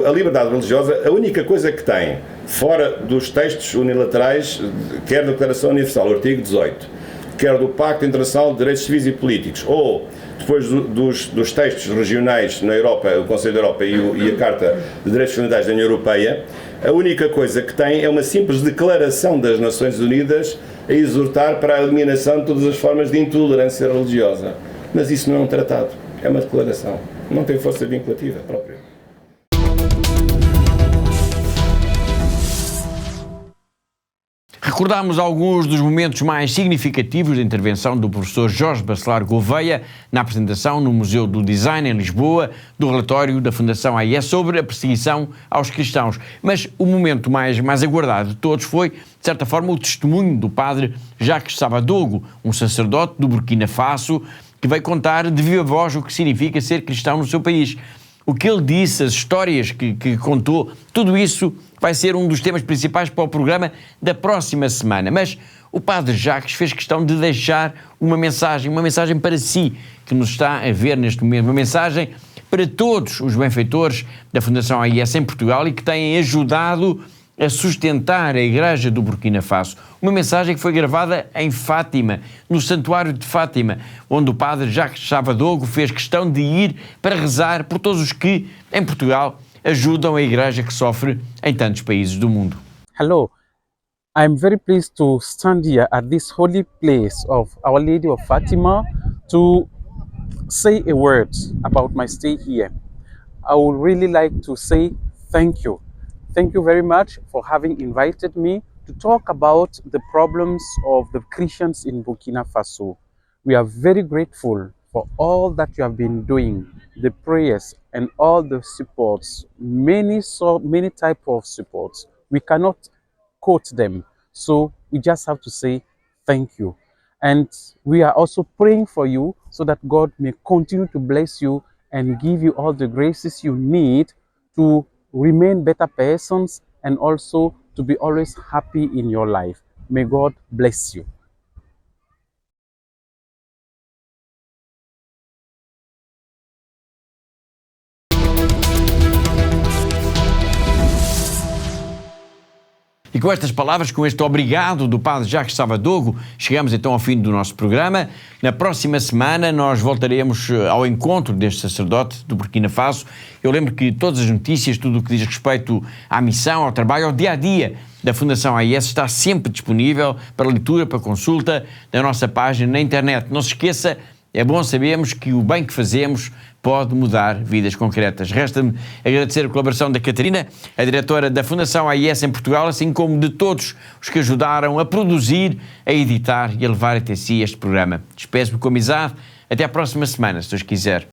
a liberdade religiosa, a única coisa que tem, fora dos textos unilaterais, quer da Declaração Universal, o artigo 18, quer do Pacto Internacional de Direitos Civis e Políticos, ou depois dos textos regionais na Europa, o Conselho da Europa e a Carta de Direitos Fundamentais da União Europeia, a única coisa que tem é uma simples declaração das Nações Unidas a exortar para a eliminação de todas as formas de intolerância religiosa. Mas isso não é um tratado, é uma declaração. Não tem força vinculativa própria. Recordámos alguns dos momentos mais significativos da intervenção do professor Jorge Bacelar Gouveia na apresentação no Museu do Design, em Lisboa, do relatório da Fundação AIS sobre a perseguição aos cristãos. Mas o momento mais aguardado de todos foi, de certa forma, o testemunho do padre Jacques Sabadogo, um sacerdote do Burkina Faso, que veio contar de viva voz o que significa ser cristão no seu país. O que ele disse, as histórias que contou, tudo isso vai ser um dos temas principais para o programa da próxima semana. Mas o padre Jacques fez questão de deixar uma mensagem para si, que nos está a ver neste momento, uma mensagem para todos os benfeitores da Fundação AIS em Portugal e que têm ajudado a sustentar a Igreja do Burkina Faso. Uma mensagem que foi gravada em Fátima, no Santuário de Fátima, onde o padre Jacques Sabadogo fez questão de ir para rezar por todos os que, em Portugal, ajudam a Igreja que sofre em tantos países do mundo. Hello, I'm very pleased to stand here at this holy place of Our Lady of Fatima to say a word about my stay here. I would really like to say thank you. Thank you very much for having invited me to talk about the problems of the Christians in Burkina Faso. We are very grateful for all that you have been doing, the prayers and all the supports, many type of supports. We cannot quote them, so we just have to say thank you. And we are also praying for you so that God may continue to bless you and give you all the graces you need to remain better persons and also to be always happy in your life. May God bless you. E com estas palavras, com este obrigado do padre Jacques Sabadogo, chegamos então ao fim do nosso programa. Na próxima semana nós voltaremos ao encontro deste sacerdote do Burkina Faso. Eu lembro que todas as notícias, tudo o que diz respeito à missão, ao trabalho, ao dia-a-dia da Fundação AIS está sempre disponível para leitura, para consulta na nossa página na internet. Não se esqueça, é bom sabermos que o bem que fazemos pode mudar vidas concretas. Resta-me agradecer a colaboração da Catarina, a diretora da Fundação AIS em Portugal, assim como de todos os que ajudaram a produzir, a editar e a levar até si este programa. Despeço-me com amizade. Até à próxima semana, se Deus quiser.